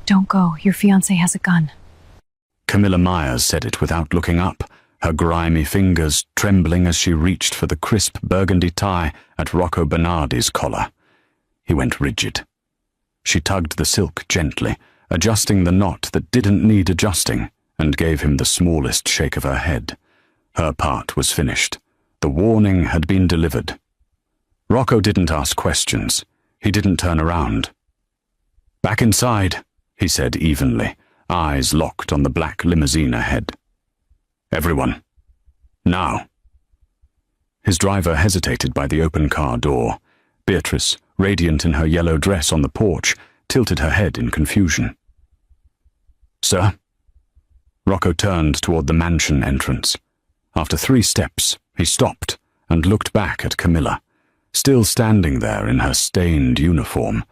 Don't go. Your fiancé has a gun. Camilla Myers said it without looking up, her grimy fingers trembling as she reached for the crisp burgundy tie at Rocco Bernardi's collar. He went rigid. She tugged the silk gently, adjusting the knot that didn't need adjusting, and gave him the smallest shake of her head. Her part was finished. The warning had been delivered. Rocco didn't ask questions. He didn't turn around. "Back inside," he said evenly, eyes locked on the black limousine ahead. "Everyone. Now." His driver hesitated by the open car door. Beatrice, radiant in her yellow dress on the porch, tilted her head in confusion. "Sir?" Rocco turned toward the mansion entrance. After 3 steps, he stopped and looked back at Camilla, still standing there in her stained uniform,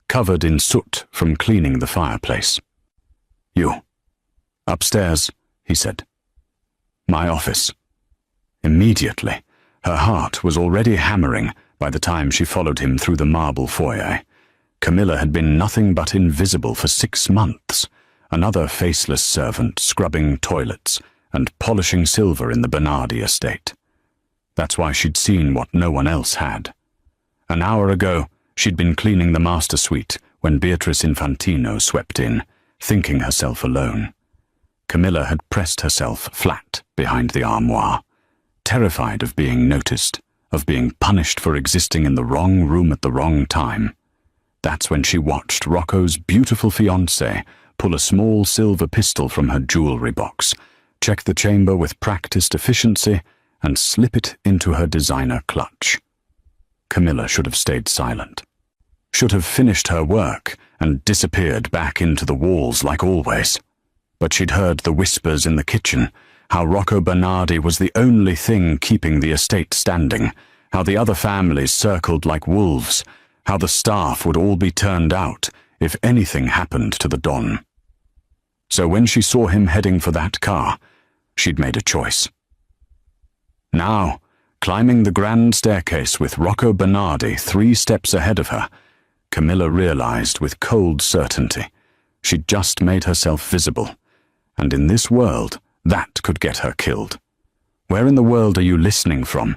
covered in soot from cleaning the fireplace. "You. Upstairs," he said. "My office." Immediately, her heart was already hammering by the time she followed him through the marble foyer. Camilla had been nothing but invisible for 6 months, another faceless servant scrubbing toilets and polishing silver in the Bernardi estate. That's why she'd seen what no one else had. An hour ago, she'd been cleaning the master suite when Beatrice Infantino swept in, thinking herself alone. Camilla had pressed herself flat behind the armoire, terrified of being noticed, of being punished for existing in the wrong room at the wrong time. That's when she watched Rocco's beautiful fiancé pull a small silver pistol from her jewelry box, check the chamber with practiced efficiency, and slip it into her designer clutch. Camilla should have stayed silent, should have finished her work and disappeared back into the walls like always. But she'd heard the whispers in the kitchen, how Rocco Bernardi was the only thing keeping the estate standing, how the other families circled like wolves, how the staff would all be turned out if anything happened to the Don. So when she saw him heading for that car, she'd made a choice. Now, climbing the grand staircase with Rocco Bernardi 3 steps ahead of her, Camilla realized with cold certainty she'd just made herself visible, and in this world, that could get her killed. Where in the world are you listening from?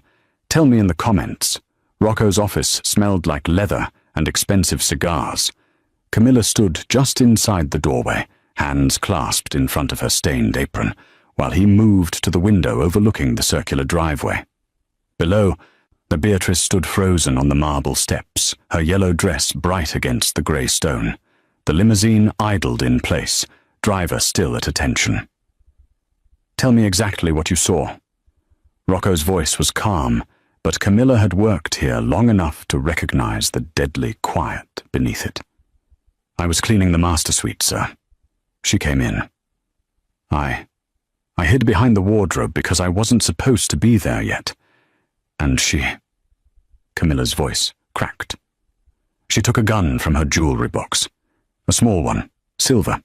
Tell me in the comments. Rocco's office smelled like leather and expensive cigars. Camilla stood just inside the doorway, hands clasped in front of her stained apron, while he moved to the window overlooking the circular driveway. Below, the Beatrice stood frozen on the marble steps, her yellow dress bright against the grey stone. The limousine idled in place, driver still at attention. "Tell me exactly what you saw." Rocco's voice was calm, but Camilla had worked here long enough to recognize the deadly quiet beneath it. "I was cleaning the master suite, sir. She came in. I hid behind the wardrobe because I wasn't supposed to be there yet. And she..." Camilla's voice cracked. "She took a gun from her jewelry box. A small one, silver.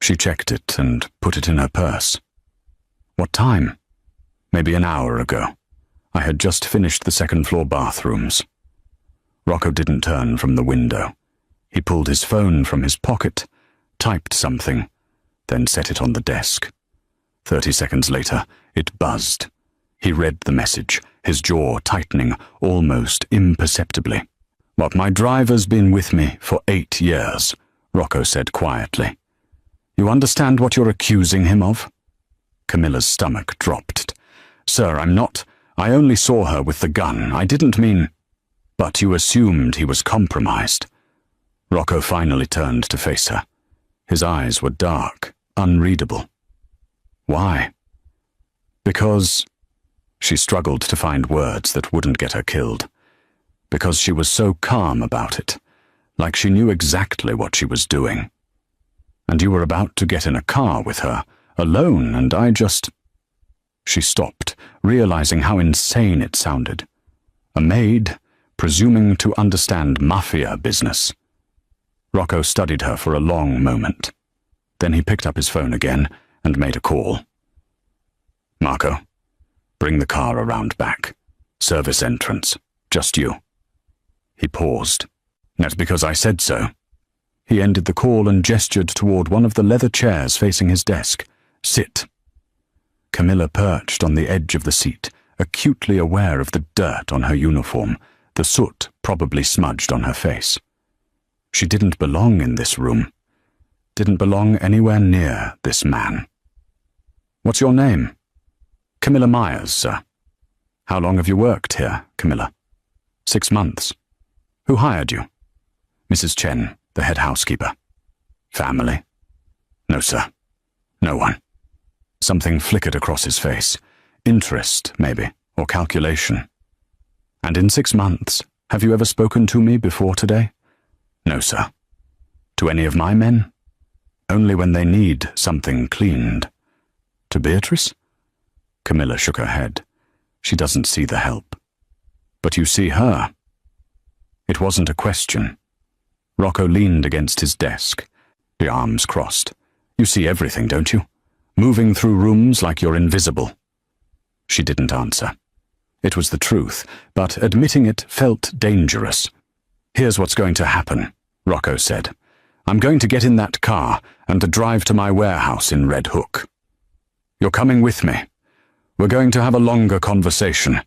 She checked it and put it in her purse. What time? Maybe an hour ago. I had just finished the second-floor bathrooms." Rocco didn't turn from the window. He pulled his phone from his pocket, typed something, then set it on the desk. 30 seconds later, it buzzed. He read the message, his jaw tightening almost imperceptibly. "But my driver's been with me for 8 years, Rocco said quietly. "You understand what you're accusing him of?" Camilla's stomach dropped. "Sir, I'm not. I only saw her with the gun. I didn't mean..." "But you assumed he was compromised." Rocco finally turned to face her. His eyes were dark, unreadable. "Why?" "Because..." She struggled to find words that wouldn't get her killed. Because she was so calm about it, like she knew exactly what she was doing. "And you were about to get in a car with her, alone, and I just..." She stopped, realizing how insane it sounded. A maid, presuming to understand Mafia business. Rocco studied her for a long moment. Then he picked up his phone again and made a call. "Marco, bring the car around back. Service entrance. Just you." He paused. "That's because I said so." He ended the call and gestured toward one of the leather chairs facing his desk. "Sit." Camilla perched on the edge of the seat, acutely aware of the dirt on her uniform, the soot probably smudged on her face. She didn't belong in this room. Didn't belong anywhere near this man. "What's your name?" "Camilla Myers, sir." "How long have you worked here, Camilla?" 6 months. "Who hired you?" "Mrs. Chen, the head housekeeper." "Family?" "No, sir. No one." Something flickered across his face. Interest, maybe, or calculation. "And in 6 months, have you ever spoken to me before today?" "No, sir." "To any of my men?" "Only when they need something cleaned." "To Beatrice?" Camilla shook her head. "She doesn't see the help." "But you see her." It wasn't a question. Rocco leaned against his desk, the arms crossed. "You see everything, don't you? Moving through rooms like you're invisible." She didn't answer. It was the truth, but admitting it felt dangerous. "Here's what's going to happen," Rocco said. "I'm going to get in that car and drive to my warehouse in Red Hook. You're coming with me. We're going to have a longer conversation,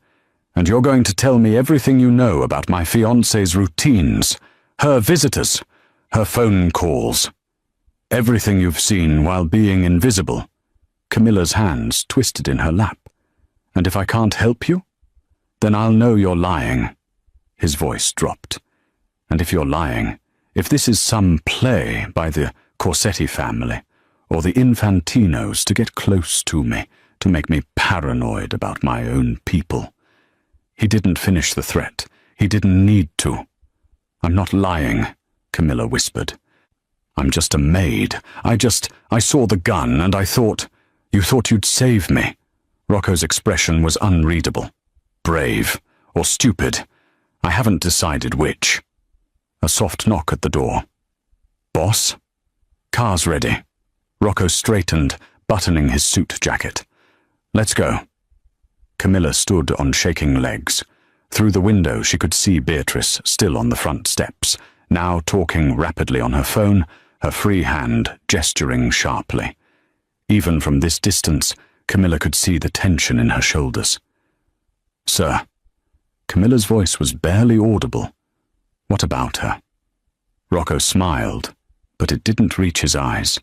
and you're going to tell me everything you know about my fiancée's routines, her visitors, her phone calls. Everything you've seen while being invisible." Camilla's hands twisted in her lap. "And if I can't help you, then I'll know you're lying." His voice dropped. "And if you're lying, if this is some play by the Corsetti family, or the Infantinos to get close to me, to make me paranoid about my own people." He didn't finish the threat. He didn't need to. "I'm not lying," Camilla whispered. "I'm just a maid. I saw the gun and I thought, you thought you'd save me." Rocco's expression was unreadable. "Brave or stupid. I haven't decided which." A soft knock at the door. "Boss?" "Car's ready." Rocco straightened, buttoning his suit jacket. "Let's go." Camilla stood on shaking legs. Through the window she could see Beatrice still on the front steps, now talking rapidly on her phone, her free hand gesturing sharply. Even from this distance, Camilla could see the tension in her shoulders. "Sir." Camilla's voice was barely audible. "What about her?" Rocco smiled, but it didn't reach his eyes.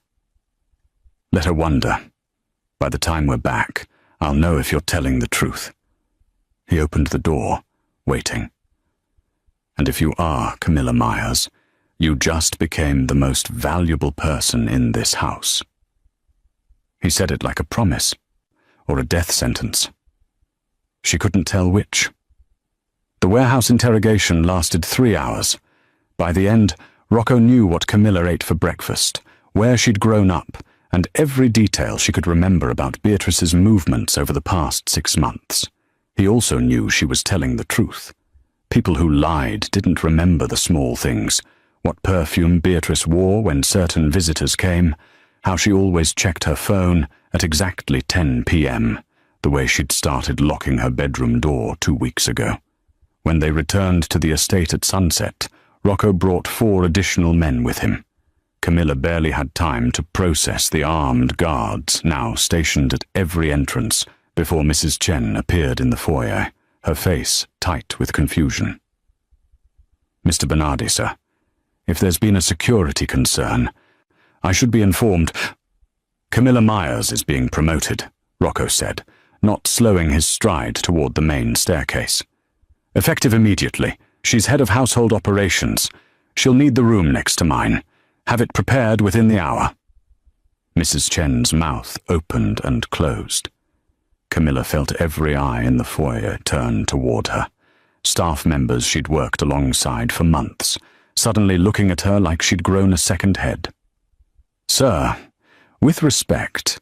"Let her wonder. By the time we're back, I'll know if you're telling the truth." He opened the door, waiting. "And if you are Camilla Myers, you just became the most valuable person in this house." He said it like a promise, or a death sentence. She couldn't tell which. The warehouse interrogation lasted 3 hours. By the end, Rocco knew what Camilla ate for breakfast, where she'd grown up, and every detail she could remember about Beatrice's movements over the past 6 months. He also knew she was telling the truth. People who lied didn't remember the small things, what perfume Beatrice wore when certain visitors came, how she always checked her phone at exactly 10 p.m., the way she'd started locking her bedroom door 2 weeks ago. When they returned to the estate at sunset, Rocco brought 4 additional men with him. Camilla barely had time to process the armed guards now stationed at every entrance before Mrs. Chen appeared in the foyer, her face tight with confusion. "Mr. Bernardi, sir, if there's been a security concern, I should be informed." "Camilla Myers is being promoted," Rocco said, not slowing his stride toward the main staircase. "Effective immediately. She's head of household operations. She'll need the room next to mine. Have it prepared within the hour." Mrs. Chen's mouth opened and closed. Camilla felt every eye in the foyer turn toward her. Staff members she'd worked alongside for months, suddenly looking at her like she'd grown a second head. "Sir, with respect,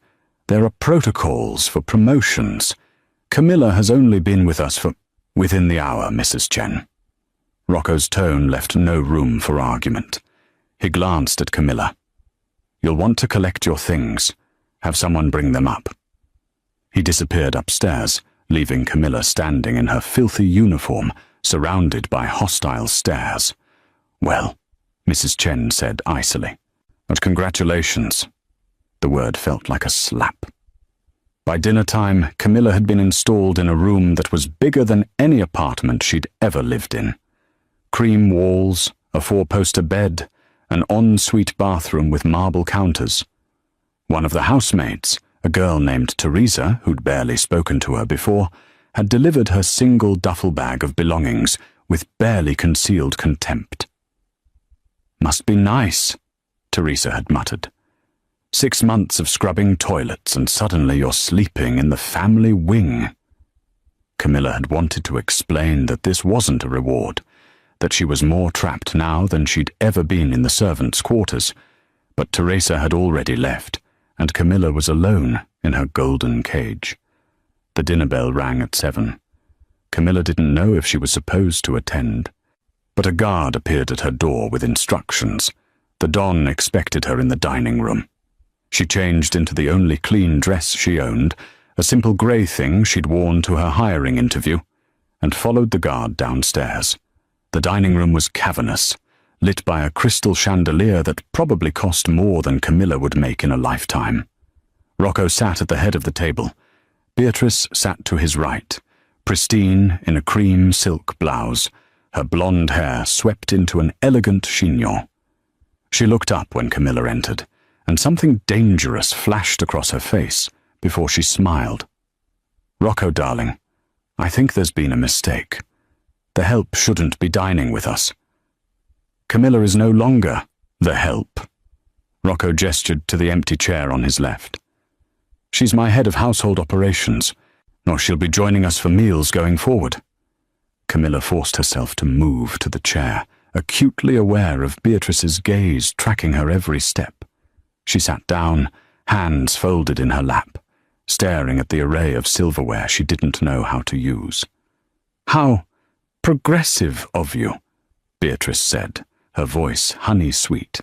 there are protocols for promotions. Camilla has only been with us for—" "Within the hour, Mrs. Chen." Rocco's tone left no room for argument. He glanced at Camilla. "You'll want to collect your things. Have someone bring them up." He disappeared upstairs, leaving Camilla standing in her filthy uniform, surrounded by hostile stares. Well, Mrs. Chen said icily. "But congratulations." The word felt like a slap. By dinner time, Camilla had been installed in a room that was bigger than any apartment she'd ever lived in. Cream walls, a 4-poster bed, an ensuite bathroom with marble counters. One of the housemaids, a girl named Teresa, who'd barely spoken to her before, had delivered her single duffel bag of belongings with barely concealed contempt. "Must be nice," Teresa had muttered. 6 months of scrubbing toilets and suddenly you're sleeping in the family wing. Camilla had wanted to explain that this wasn't a reward, that she was more trapped now than she'd ever been in the servants' quarters, but Teresa had already left, and Camilla was alone in her golden cage. The dinner bell rang at 7. Camilla didn't know if she was supposed to attend, but a guard appeared at her door with instructions. The Don expected her in the dining room. She changed into the only clean dress she owned, a simple grey thing she'd worn to her hiring interview, and followed the guard downstairs. The dining room was cavernous, lit by a crystal chandelier that probably cost more than Camilla would make in a lifetime. Rocco sat at the head of the table. Beatrice sat to his right, pristine in a cream silk blouse, her blonde hair swept into an elegant chignon. She looked up when Camilla entered, and something dangerous flashed across her face before she smiled. "Rocco, darling, I think there's been a mistake. The help shouldn't be dining with us." "Camilla is no longer the help." Rocco gestured to the empty chair on his left. "She's my head of household operations, or she'll be joining us for meals going forward." Camilla forced herself to move to the chair, acutely aware of Beatrice's gaze tracking her every step. She sat down, hands folded in her lap, staring at the array of silverware she didn't know how to use. "How progressive of you," Beatrice said, her voice honey-sweet.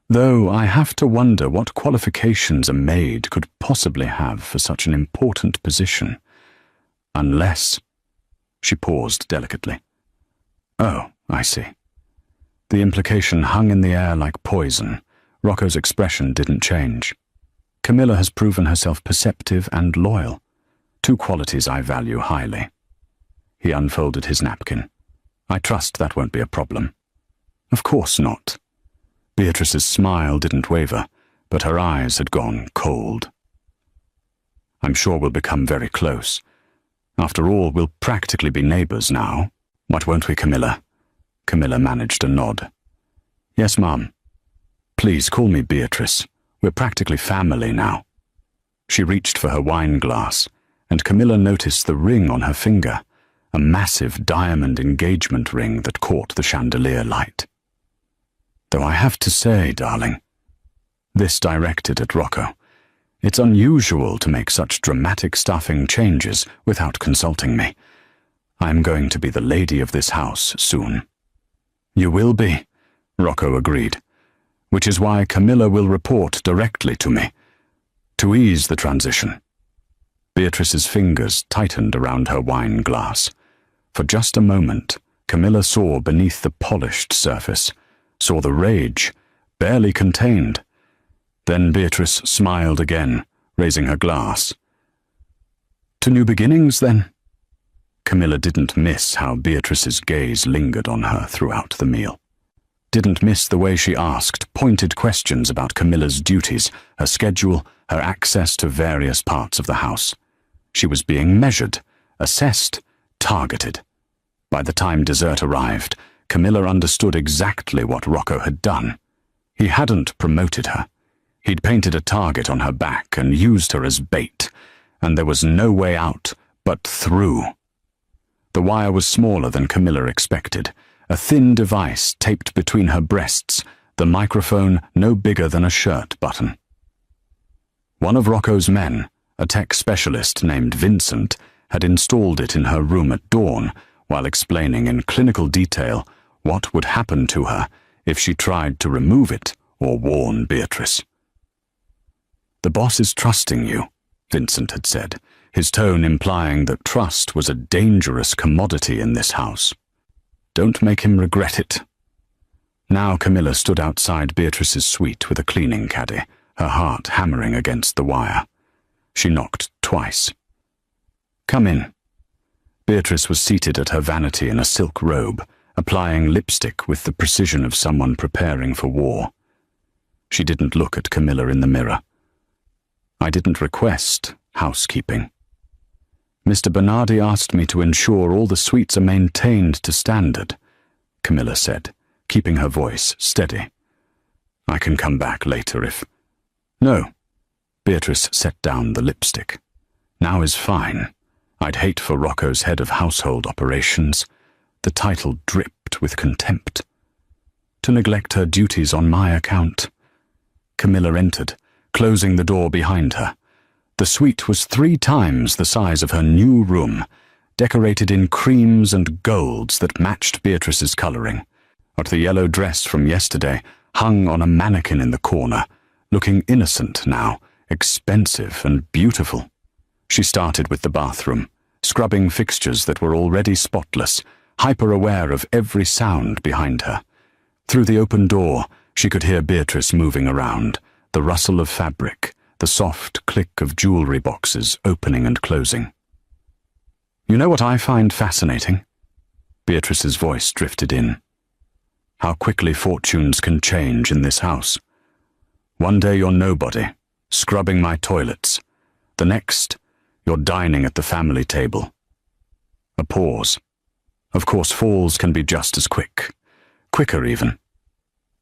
"Though I have to wonder what qualifications a maid could possibly have for such an important position. Unless—" She paused delicately. "Oh, I see." The implication hung in the air like poison. Rocco's expression didn't change. "Camilla has proven herself perceptive and loyal, 2 qualities I value highly." He unfolded his napkin. "I trust that won't be a problem." "Of course not." Beatrice's smile didn't waver, but her eyes had gone cold. "I'm sure we'll become very close. After all, we'll practically be neighbors now. What won't we, Camilla?" Camilla managed a nod. "Yes, Mom. Please call me Beatrice. We're practically family now." She reached for her wine glass, and Camilla noticed the ring on her finger, a massive diamond engagement ring that caught the chandelier light. "Though I have to say, darling," this directed at Rocco, "it's unusual to make such dramatic stuffing changes without consulting me. I'm going to be the lady of this house soon." "You will be," Rocco agreed, "which is why Camilla will report directly to me, to ease the transition." Beatrice's fingers tightened around her wine glass. For just a moment, Camilla saw beneath the polished surface, saw the rage, barely contained. Then Beatrice smiled again, raising her glass. "To new beginnings, then?" Camilla didn't miss how Beatrice's gaze lingered on her throughout the meal. Didn't miss the way she asked pointed questions about Camilla's duties, her schedule, her access to various parts of the house. She was being measured, assessed, targeted. By the time dessert arrived, Camilla understood exactly what Rocco had done. He hadn't promoted her. He'd painted a target on her back and used her as bait, and there was no way out but through. The wire was smaller than Camilla expected, a thin device taped between her breasts, the microphone no bigger than a shirt button. One of Rocco's men, a tech specialist named Vincent, had installed it in her room at dawn while explaining in clinical detail what would happen to her if she tried to remove it or warn Beatrice. "The boss is trusting you," Vincent had said, his tone implying that trust was a dangerous commodity in this house. "Don't make him regret it." Now Camilla stood outside Beatrice's suite with a cleaning caddy, her heart hammering against the wire. She knocked twice. "Come in." Beatrice was seated at her vanity in a silk robe, applying lipstick with the precision of someone preparing for war. She didn't look at Camilla in the mirror. "I didn't request housekeeping. Mr. Bernardi asked me to ensure all the suites are maintained to standard," Camilla said, keeping her voice steady. "I can come back later if—" "No." Beatrice set down the lipstick. "Now is fine. I'd hate for Rocco's head of household operations." The title dripped with contempt. "To neglect her duties on my account." Camilla entered, closing the door behind her. The suite was 3 times the size of her new room, decorated in creams and golds that matched Beatrice's colouring. But the yellow dress from yesterday hung on a mannequin in the corner, looking innocent now, expensive and beautiful. She started with the bathroom, scrubbing fixtures that were already spotless, hyper-aware of every sound behind her. Through the open door, she could hear Beatrice moving around, the rustle of fabric, the soft click of jewellery boxes opening and closing. "You know what I find fascinating?" Beatrice's voice drifted in. "How quickly fortunes can change in this house. One day you're nobody, scrubbing my toilets. The next, you're dining at the family table." A pause. Of course, falls can be just as quick. Quicker, even.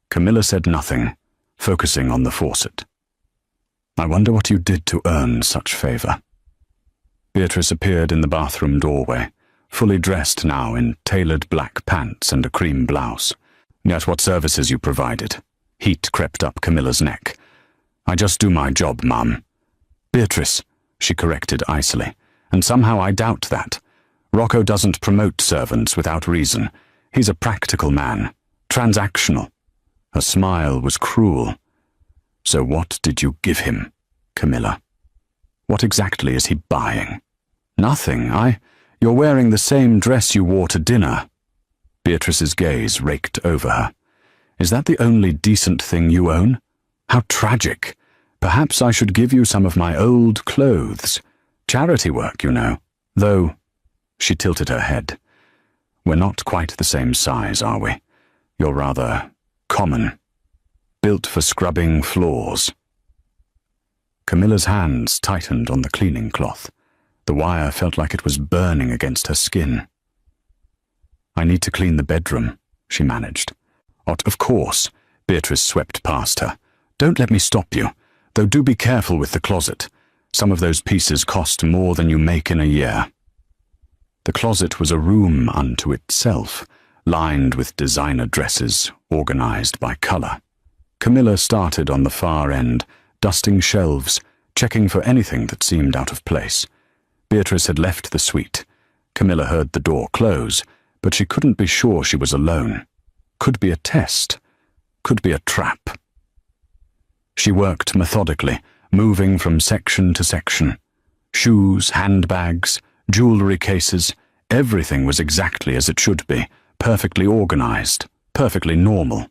Camilla said nothing, focusing on the faucet. "I wonder what you did to earn such favour." Beatrice appeared in the bathroom doorway, fully dressed now in tailored black pants and a cream blouse. "Yet what services you provided." Heat crept up Camilla's neck. "I just do my job, Mum." "Beatrice," she corrected icily, "and somehow I doubt that. Rocco doesn't promote servants without reason. He's a practical man, transactional." Her smile was cruel. "So what did you give him, Camilla? What exactly is he buying?" "Nothing. You're wearing the same dress you wore to dinner." Beatrice's gaze raked over her. "Is that the only decent thing you own? How tragic. Perhaps I should give you some of my old clothes. Charity work, you know. Though," she tilted her head, "we're not quite the same size, are we? You're rather common. Built for scrubbing floors." Camilla's hands tightened on the cleaning cloth. The wire felt like it was burning against her skin. "I need to clean the bedroom," she managed. Of course," Beatrice swept past her. "Don't let me stop you, though do be careful with the closet. Some of those pieces cost more than you make in a year." The closet was a room unto itself, lined with designer dresses, organized by color. Camilla started on the far end, dusting shelves, checking for anything that seemed out of place. Beatrice had left the suite. Camilla heard the door close, but she couldn't be sure she was alone. Could be a test. Could be a trap. She worked methodically, moving from section to section. Shoes, handbags, jewelry cases, everything was exactly as it should be, perfectly organized, perfectly normal.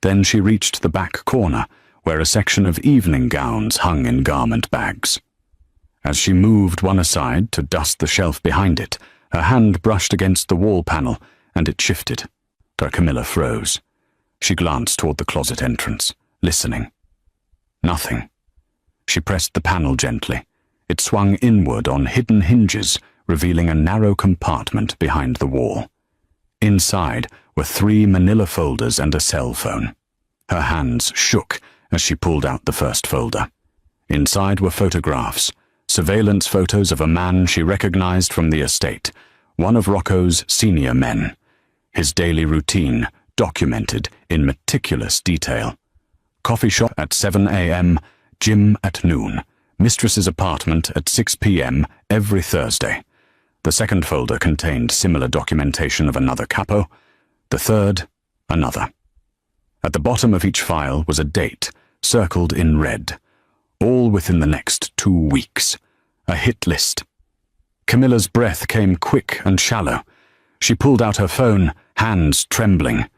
Then she reached the back corner, where a section of evening gowns hung in garment bags. As she moved one aside to dust the shelf behind it, her hand brushed against the wall panel, and it shifted. Camilla froze. She glanced toward the closet entrance, listening. Nothing. She pressed the panel gently. It swung inward on hidden hinges, revealing a narrow compartment behind the wall. Inside were 3 manila folders and a cell phone. Her hands shook as she pulled out the first folder. Inside were photographs, surveillance photos of a man she recognized from the estate, one of Rocco's senior men. His daily routine documented in meticulous detail. Coffee shop at 7 a.m., gym at noon, mistress's apartment at 6 p.m. every Thursday. The second folder contained similar documentation of another capo, the third, another. At the bottom of each file was a date, circled in red, all within the next 2 weeks. A hit list. Camilla's breath came quick and shallow. She pulled out her phone, hands trembling.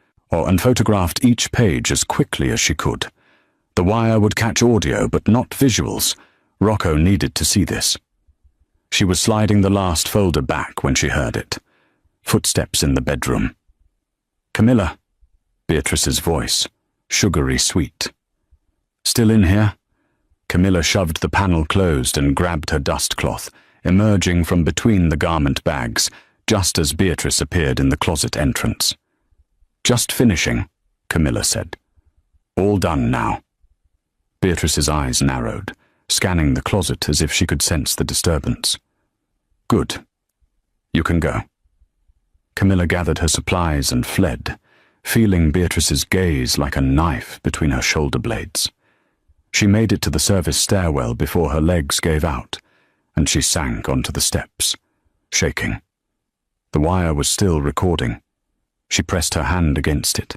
and photographed each page as quickly as she could. The wire would catch audio but not visuals. Rocco needed to see this. She was sliding the last folder back when she heard it. Footsteps in the bedroom. "Camilla," Beatrice's voice, sugary sweet. "Still in here?" Camilla shoved the panel closed and grabbed her dustcloth, emerging from between the garment bags, just as Beatrice appeared in the closet entrance. "Just finishing," Camilla said. "All done now." Beatrice's eyes narrowed, scanning the closet as if she could sense the disturbance. "Good. You can go." Camilla gathered her supplies and fled, feeling Beatrice's gaze like a knife between her shoulder blades. She made it to the service stairwell before her legs gave out, and she sank onto the steps, shaking. The wire was still recording. She pressed her hand against it,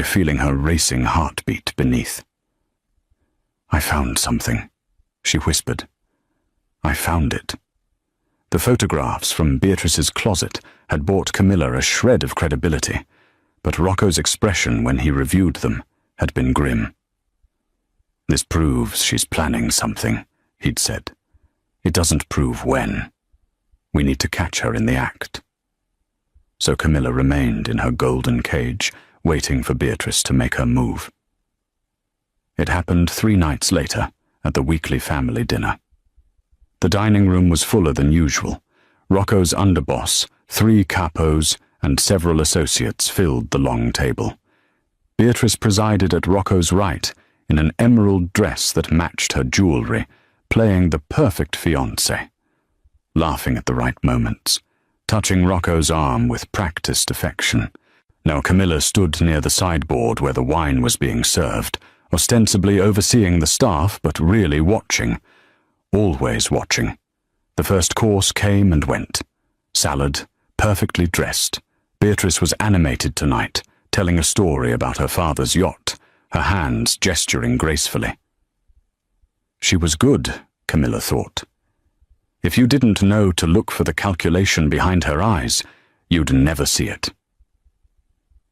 feeling her racing heartbeat beneath. "I found something," she whispered. "I found it." The photographs from Beatrice's closet had bought Camilla a shred of credibility, but Rocco's expression when he reviewed them had been grim. "This proves she's planning something," he'd said. "It doesn't prove when. We need to catch her in the act." So Camilla remained in her golden cage, waiting for Beatrice to make her move. It happened 3 nights later, at the weekly family dinner. The dining room was fuller than usual. Rocco's underboss, 3 capos, and several associates filled the long table. Beatrice presided at Rocco's right, in an emerald dress that matched her jewelry, playing the perfect fiancé. Laughing at the right moments, touching Rocco's arm with practiced affection. Now Camilla stood near the sideboard where the wine was being served, ostensibly overseeing the staff, but really watching. Always watching. The first course came and went. Salad, perfectly dressed. Beatrice was animated tonight, telling a story about her father's yacht, her hands gesturing gracefully. She was good, Camilla thought. If you didn't know to look for the calculation behind her eyes, you'd never see it.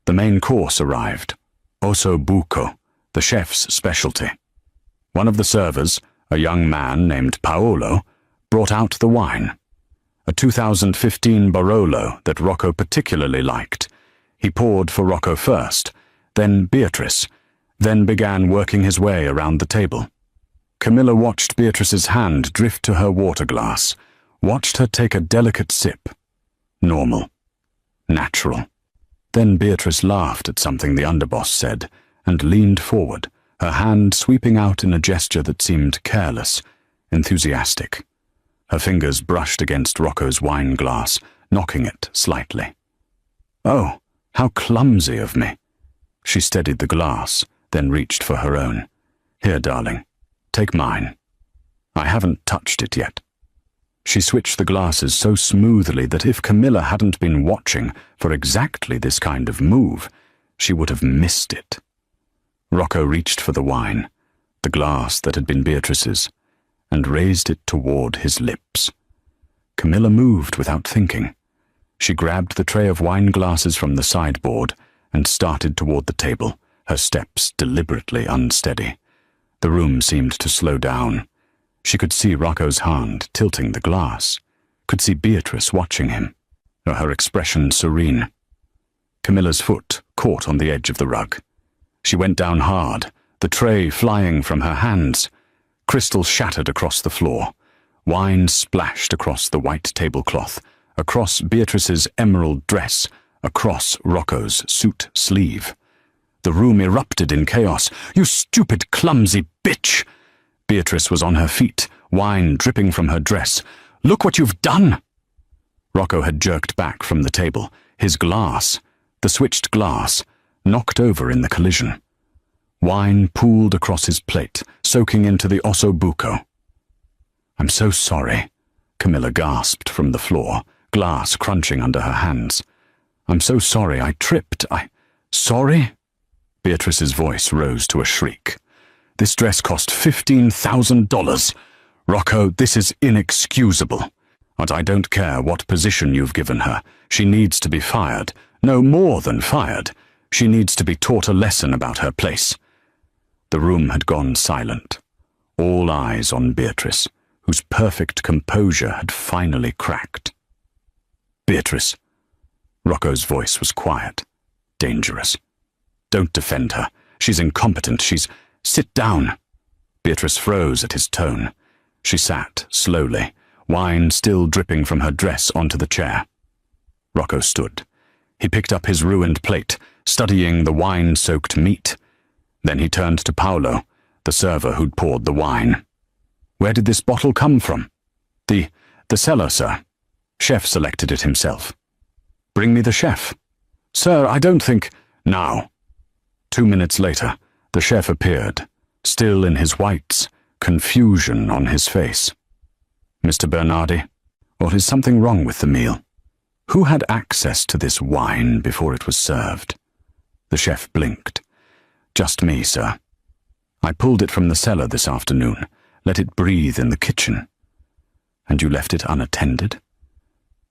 The main course arrived. Osso buco, the chef's specialty. One of the servers, a young man named Paolo, brought out the wine. A 2015 Barolo that Rocco particularly liked. He poured for Rocco first, then Beatrice, then began working his way around the table. Camilla watched Beatrice's hand drift to her water glass, watched her take a delicate sip. Normal. Natural. Then Beatrice laughed at something the underboss said, and leaned forward, her hand sweeping out in a gesture that seemed careless, enthusiastic. Her fingers brushed against Rocco's wine glass, knocking it slightly. "Oh, how clumsy of me." She steadied the glass, then reached for her own. "Here, darling, take mine. I haven't touched it yet." She switched the glasses so smoothly that if Camilla hadn't been watching for exactly this kind of move, she would have missed it. Rocco reached for the wine, the glass that had been Beatrice's, and raised it toward his lips. Camilla moved without thinking. She grabbed the tray of wine glasses from the sideboard and started toward the table, her steps deliberately unsteady. The room seemed to slow down. She could see Rocco's hand tilting the glass, could see Beatrice watching him, her expression serene. Camilla's foot caught on the edge of the rug. She went down hard, the tray flying from her hands. Crystal shattered across the floor. Wine splashed across the white tablecloth, across Beatrice's emerald dress, across Rocco's suit sleeve. The room erupted in chaos. "You stupid, clumsy bitch!" Beatrice was on her feet, wine dripping from her dress. "Look what you've done!" Rocco had jerked back from the table, his glass, the switched glass, knocked over in the collision. Wine pooled across his plate, soaking into the osso buco. "I'm so sorry," Camilla gasped from the floor, glass crunching under her hands. "I'm so sorry, I tripped, Sorry?" Beatrice's voice rose to a shriek. "This dress cost $15,000. Rocco, this is inexcusable. But I don't care what position you've given her. She needs to be fired. No more than fired. She needs to be taught a lesson about her place. The room had gone silent, all eyes on Beatrice, whose perfect composure had finally cracked. "Beatrice." Rocco's voice was quiet, dangerous. "Don't defend her. She's incompetent. Sit down." Beatrice froze at his tone. She sat, slowly, wine still dripping from her dress onto the chair. Rocco stood. He picked up his ruined plate, studying the wine-soaked meat. Then he turned to Paolo, the server who'd poured the wine. "Where did this bottle come from?" The cellar, sir. Chef selected it himself." "Bring me the chef." "Sir, I don't think—" "Now." 2 minutes later, the chef appeared, still in his whites, confusion on his face. "Mr. Bernardi, or is something wrong with the meal? Who had access to this wine before it was served?" The chef blinked. "Just me, sir. I pulled it from the cellar this afternoon, let it breathe in the kitchen." "And you left it unattended?"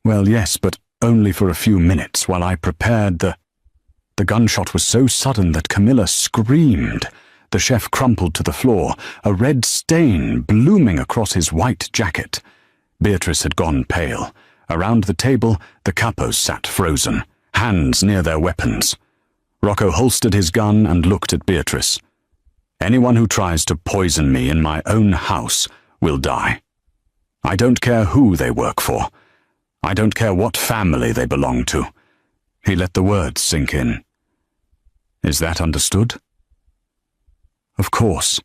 "Well, yes, but only for a few minutes while I prepared the gunshot was so sudden that Camilla screamed. The chef crumpled to the floor, a red stain blooming across his white jacket. Beatrice had gone pale. Around the table, the capos sat frozen, hands near their weapons. Rocco holstered his gun and looked at Beatrice. "Anyone who tries to poison me in my own house will die. I don't care who they work for. I don't care what family they belong to." He let the words sink in. "Is that understood?" "Of course,"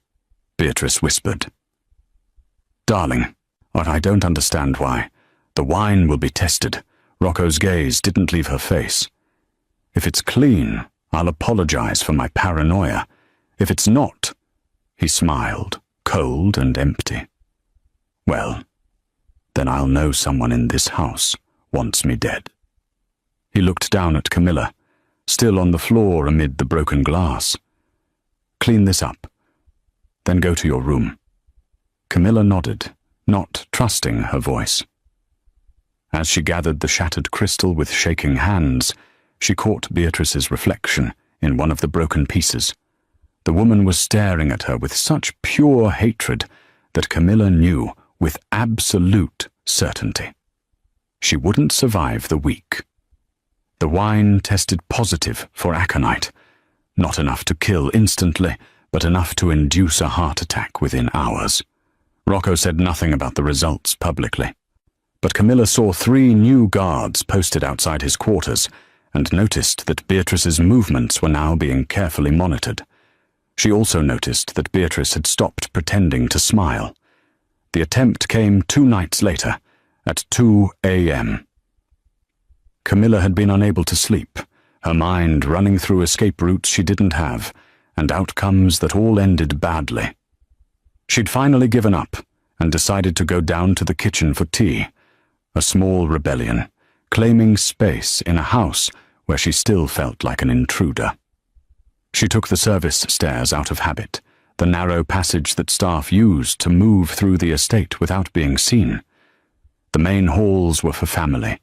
Beatrice whispered. "Darling, but I don't understand why. The wine will be tested." Rocco's gaze didn't leave her face. "If it's clean, I'll apologize for my paranoia. If it's not—" He smiled, cold and empty. "Well, then I'll know someone in this house wants me dead." He looked down at Camilla, still on the floor amid the broken glass. "Clean this up, then go to your room." Camilla nodded, not trusting her voice. As she gathered the shattered crystal with shaking hands, she caught Beatrice's reflection in one of the broken pieces. The woman was staring at her with such pure hatred that Camilla knew with absolute certainty she wouldn't survive the week. The wine tested positive for aconite, not enough to kill instantly, but enough to induce a heart attack within hours. Rocco said nothing about the results publicly, but Camilla saw 3 new guards posted outside his quarters and noticed that Beatrice's movements were now being carefully monitored. She also noticed that Beatrice had stopped pretending to smile. The attempt came 2 nights later, at 2 a.m. Camilla had been unable to sleep, her mind running through escape routes she didn't have, and outcomes that all ended badly. She'd finally given up and decided to go down to the kitchen for tea, a small rebellion, claiming space in a house where she still felt like an intruder. She took the service stairs out of habit, the narrow passage that staff used to move through the estate without being seen. The main halls were for family.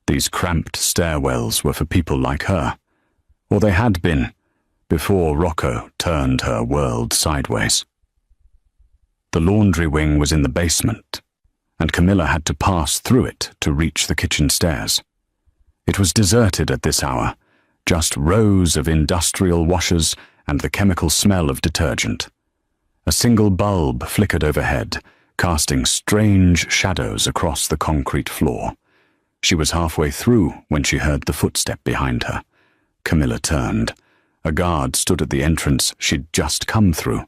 These cramped stairwells were for people like her, or they had been, before Rocco turned her world sideways. The laundry wing was in the basement, and Camilla had to pass through it to reach the kitchen stairs. It was deserted at this hour, just rows of industrial washers and the chemical smell of detergent. A single bulb flickered overhead, casting strange shadows across the concrete floor. She was halfway through when she heard the footstep behind her. Camilla turned. A guard stood at the entrance she'd just come through,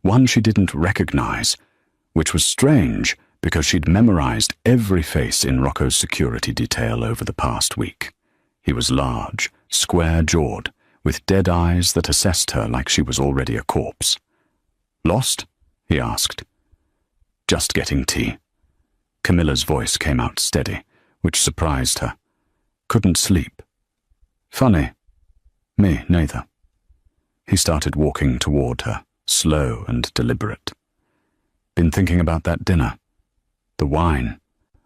one she didn't recognize, which was strange because she'd memorized every face in Rocco's security detail over the past week. He was large, square-jawed, with dead eyes that assessed her like she was already a corpse. "Lost?" he asked. "Just getting tea." Camilla's voice came out steady, which surprised her. "Couldn't sleep." "Funny. Me neither." He started walking toward her, slow and deliberate. "Been thinking about that dinner? The wine?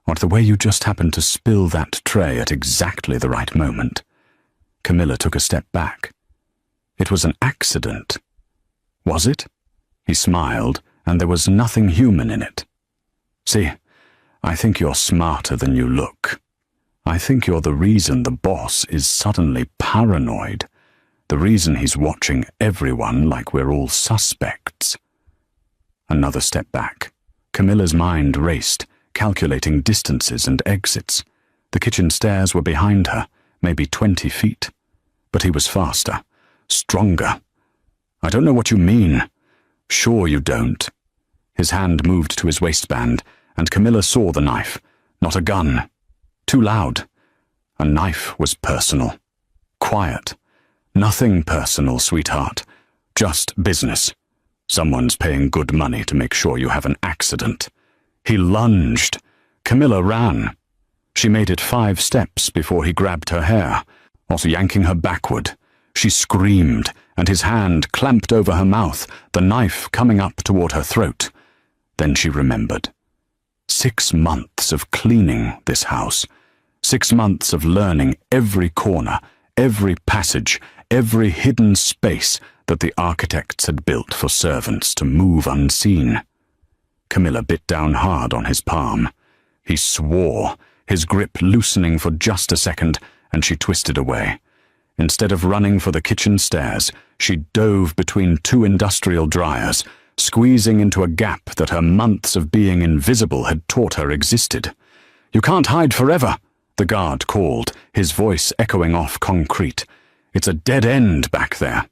Or the way you just happened to spill that tray at exactly the right moment?" Camilla took a step back, It was an accident. Was it? He smiled, and there was nothing human in it. See, I think you're smarter than you look. I think you're the reason the boss is suddenly paranoid. The reason he's watching everyone like we're all suspects. Another step back. Camilla's mind raced, calculating distances and exits. The kitchen stairs were behind her, maybe 20 feet. But he was faster, stronger. I don't know what you mean. Sure you don't. His hand moved to his waistband, and Camilla saw the knife, not a gun. Too loud. A knife was personal. Quiet. Nothing personal, sweetheart. Just business. Someone's paying good money to make sure you have an accident. He lunged. Camilla ran. She made it 5 steps before he grabbed her hair, also yanking her backward. She screamed, and his hand clamped over her mouth, the knife coming up toward her throat. Then she remembered. 6 months of cleaning this house. 6 months of learning every corner, every passage, every hidden space that the architects had built for servants to move unseen. Camilla bit down hard on his palm. He swore, his grip loosening for just a second, and she twisted away. Instead of running for the kitchen stairs, she dove between 2 industrial dryers, squeezing into a gap that her months of being invisible had taught her existed. "You can't hide forever," the guard called, his voice echoing off concrete. "It's a dead end back there."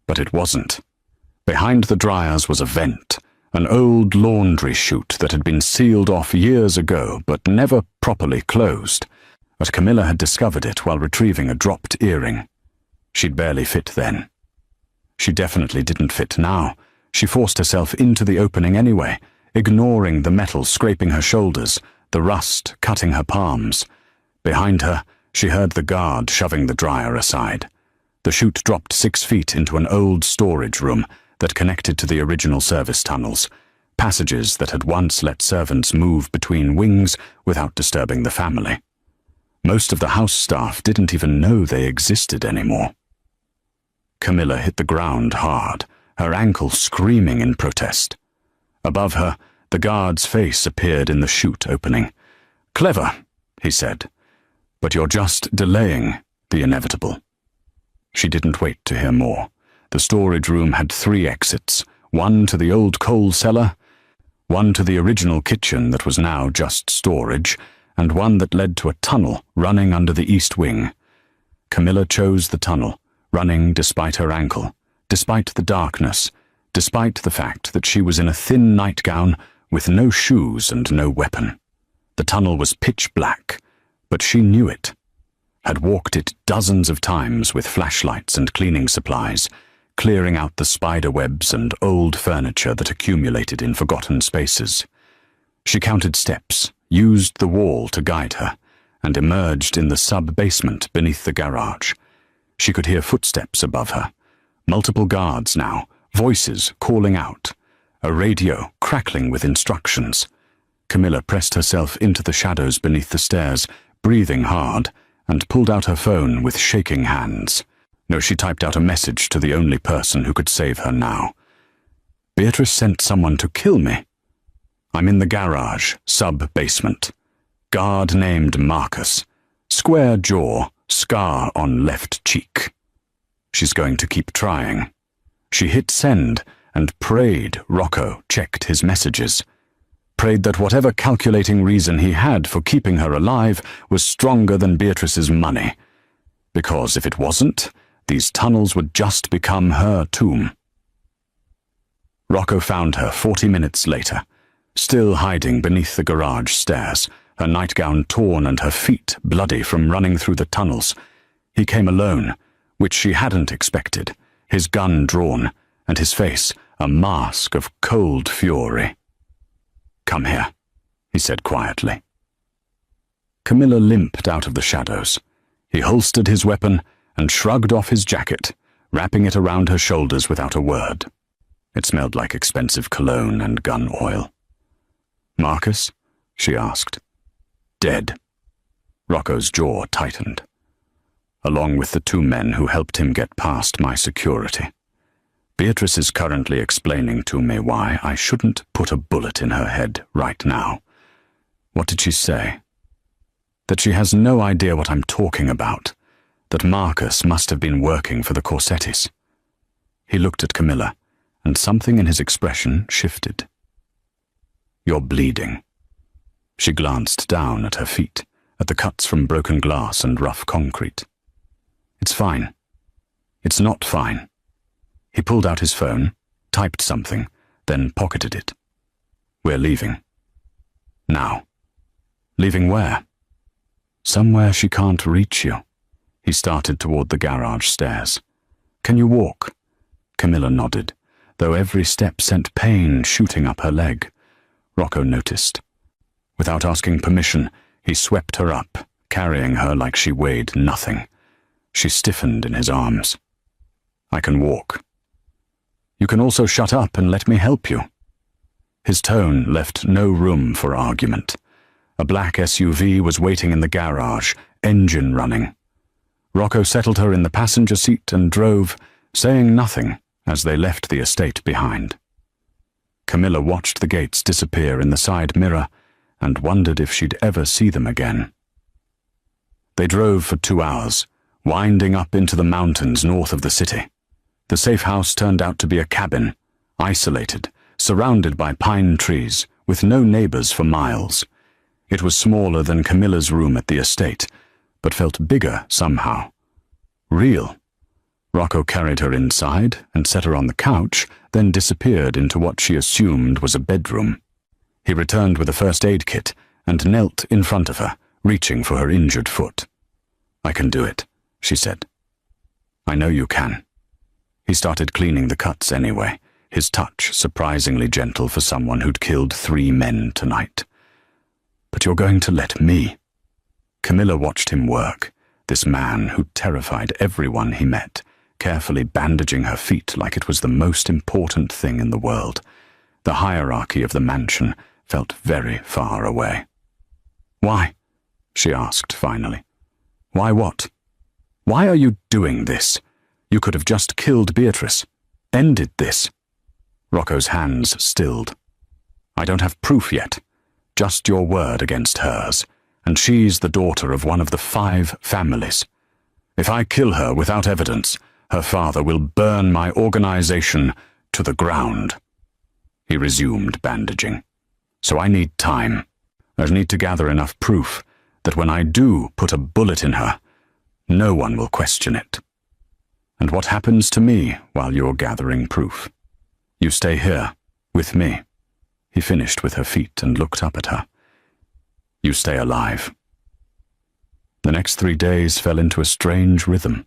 But it wasn't. Behind the dryers was a vent, an old laundry chute that had been sealed off years ago but never properly closed. But Camilla had discovered it while retrieving a dropped earring. She'd barely fit then. She definitely didn't fit now. She forced herself into the opening anyway, ignoring the metal scraping her shoulders, the rust cutting her palms. Behind her, she heard the guard shoving the dryer aside. The chute dropped 6 feet into an old storage room that connected to the original service tunnels, passages that had once let servants move between wings without disturbing the family. Most of the house staff didn't even know they existed anymore. Camilla hit the ground hard, her ankle screaming in protest. Above her, the guard's face appeared in the chute opening. "Clever," he said, "but you're just delaying the inevitable." She didn't wait to hear more. The storage room had 3 exits, one to the old coal cellar, one to the original kitchen that was now just storage, and one that led to a tunnel running under the east wing. Camilla chose the tunnel, running despite her ankle, despite the darkness, despite the fact that she was in a thin nightgown with no shoes and no weapon. The tunnel was pitch black, but she knew it. Had walked it dozens of times with flashlights and cleaning supplies, clearing out the spider webs and old furniture that accumulated in forgotten spaces. She counted steps, used the wall to guide her, and emerged in the sub-basement beneath the garage. She could hear footsteps above her. Multiple guards now, voices calling out. A radio crackling with instructions. Camilla pressed herself into the shadows beneath the stairs, breathing hard, and pulled out her phone with shaking hands. No, she typed out a message to the only person who could save her now. "Beatrice sent someone to kill me. I'm in the garage, sub-basement. Guard named Marcus. Square jaw, scar on left cheek." She's going to keep trying. She hit send and prayed Rocco checked his messages. Prayed that whatever calculating reason he had for keeping her alive was stronger than Beatrice's money. Because if it wasn't, these tunnels would just become her tomb. Rocco found her 40 minutes later, still hiding beneath the garage stairs, her nightgown torn and her feet bloody from running through the tunnels. He came alone, which she hadn't expected, his gun drawn, and his face a mask of cold fury. "Come here," he said quietly. Camilla limped out of the shadows. He holstered his weapon and shrugged off his jacket, wrapping it around her shoulders without a word. It smelled like expensive cologne and gun oil. "Marcus?" she asked. "Dead." Rocco's jaw tightened. along with the 2 men who helped him get past my security. Beatrice is currently explaining to me why I shouldn't put a bullet in her head right now. What did she say? That she has no idea what I'm talking about, that Marcus must have been working for the Corsettis. He looked at Camilla, and something in his expression shifted. You're bleeding. She glanced down at her feet, at the cuts from broken glass and rough concrete. It's fine. It's not fine. He pulled out his phone, typed something, then pocketed it. We're leaving. Now. Leaving where? Somewhere she can't reach you. He started toward the garage stairs. Can you walk? Camilla nodded, though every step sent pain shooting up her leg. Rocco noticed. Without asking permission, he swept her up, carrying her like she weighed nothing. She stiffened in his arms. I can walk. You can also shut up and let me help you. His tone left no room for argument. A black SUV was waiting in the garage, engine running. Rocco settled her in the passenger seat and drove, saying nothing as they left the estate behind. Camilla watched the gates disappear in the side mirror and wondered if she'd ever see them again. They drove for 2 hours, winding up into the mountains north of the city. The safe house turned out to be a cabin, isolated, surrounded by pine trees, with no neighbors for miles. It was smaller than Camilla's room at the estate, but felt bigger somehow. Real. Rocco carried her inside and set her on the couch, then disappeared into what she assumed was a bedroom. He returned with a first aid kit and knelt in front of her, reaching for her injured foot. I can do it, she said. I know you can. He started cleaning the cuts anyway, his touch surprisingly gentle for someone who'd killed 3 men tonight. But you're going to let me. Camilla watched him work, this man who terrified everyone he met, carefully bandaging her feet like it was the most important thing in the world. The hierarchy of the mansion felt very far away. Why? She asked finally. Why what? Why are you doing this? You could have just killed Beatrice. Ended this. Rocco's hands stilled. I don't have proof yet. Just your word against hers, and she's the daughter of one of the 5 families. If I kill her without evidence, her father will burn my organization to the ground. He resumed bandaging. So I need time. I need to gather enough proof that when I do put a bullet in her, no one will question it. And what happens to me while you're gathering proof? You stay here, with me. He finished with her feet and looked up at her. You stay alive. The next 3 days fell into a strange rhythm.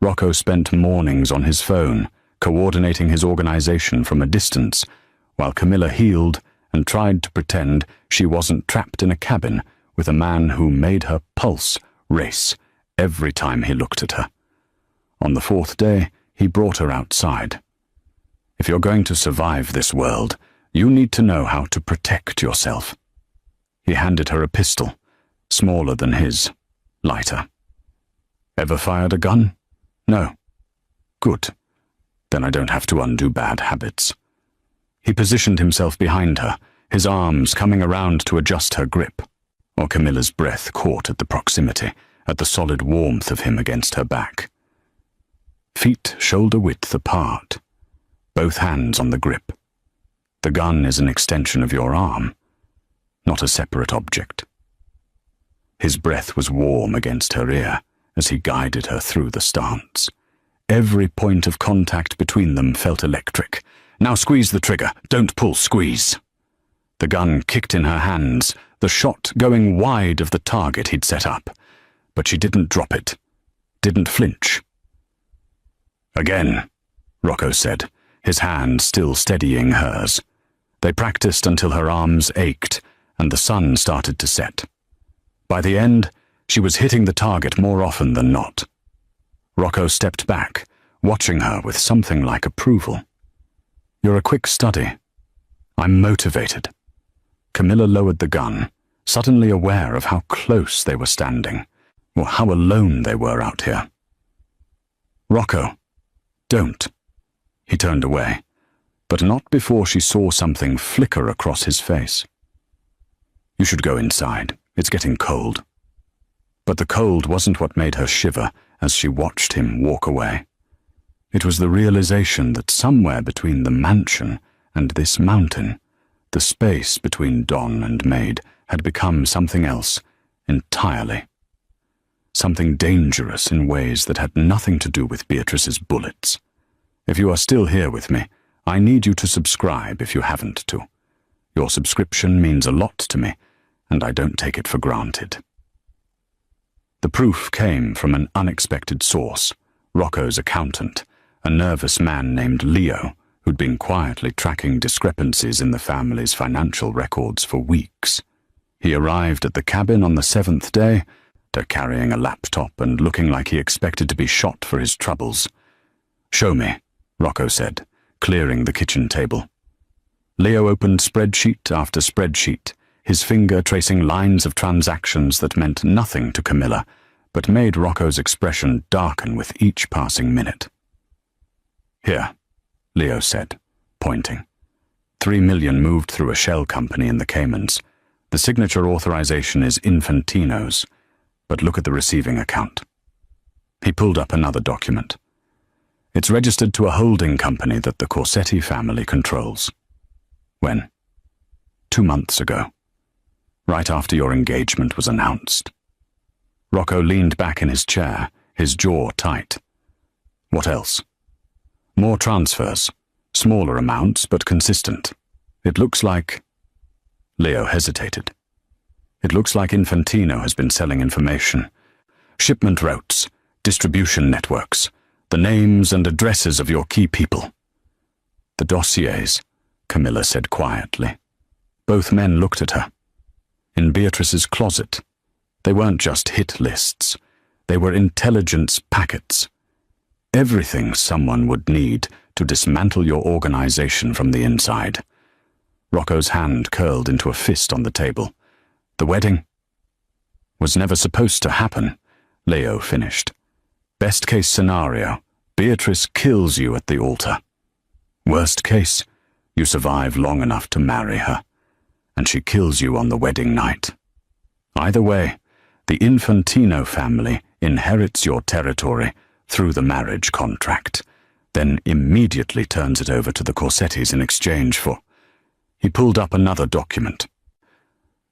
Rocco spent mornings on his phone, coordinating his organization from a distance, while Camilla healed and tried to pretend she wasn't trapped in a cabin with a man who made her pulse race every time he looked at her. On the 4th day, he brought her outside. If you're going to survive this world, you need to know how to protect yourself. He handed her a pistol, smaller than his, lighter. Ever fired a gun? No. Good. Then I don't have to undo bad habits. He positioned himself behind her, his arms coming around to adjust her grip, or Camilla's breath caught at the proximity, at the solid warmth of him against her back. Feet shoulder-width apart, both hands on the grip. The gun is an extension of your arm, not a separate object. His breath was warm against her ear as he guided her through the stance. Every point of contact between them felt electric. Now squeeze the trigger, don't pull, squeeze. The gun kicked in her hands, the shot going wide of the target he'd set up. But she didn't drop it, didn't flinch. Again, Rocco said, his hand still steadying hers. They practiced until her arms ached and the sun started to set. By the end, she was hitting the target more often than not. Rocco stepped back, watching her with something like approval. You're a quick study. I'm motivated. Camilla lowered the gun, suddenly aware of how close they were standing. or how alone they were out here. "Rocco, don't." He turned away, but not before she saw something flicker across his face. "You should go inside. It's getting cold." But the cold wasn't what made her shiver as she watched him walk away. It was the realization that somewhere between the mansion and this mountain, the space between Don and Maid had become something else entirely. Something dangerous in ways that had nothing to do with Beatrice's bullets. If you are still here with me, I need you to subscribe if you haven't to. Your subscription means a lot to me, and I don't take it for granted. The proof came from an unexpected source, Rocco's accountant, a nervous man named Leo, who'd been quietly tracking discrepancies in the family's financial records for weeks. He arrived at the cabin on the 7th day, carrying a laptop and looking like he expected to be shot for his troubles. "Show me," Rocco said, clearing the kitchen table. Leo opened spreadsheet after spreadsheet, his finger tracing lines of transactions that meant nothing to Camilla, but made Rocco's expression darken with each passing minute. "Here," Leo said, pointing. 3 million moved through a shell company in the Caymans. The signature authorization is Infantino's, but look at the receiving account. He pulled up another document. It's registered to a holding company that the Corsetti family controls. When? 2 months ago. Right after your engagement was announced. Rocco leaned back in his chair, his jaw tight. What else? More transfers. Smaller amounts, but consistent. It looks like... Leo hesitated. It looks like Infantino has been selling information. Shipment routes, distribution networks, the names and addresses of your key people. The dossiers, Camilla said quietly. Both men looked at her. In Beatrice's closet, they weren't just hit lists. They were intelligence packets. Everything someone would need to dismantle your organization from the inside. Rocco's hand curled into a fist on the table. The wedding was never supposed to happen, Leo finished. Best case scenario, Beatrice kills you at the altar. Worst case, you survive long enough to marry her, and she kills you on the wedding night. Either way, the Infantino family inherits your territory through the marriage contract, then immediately turns it over to the Corsettis in exchange for... He pulled up another document.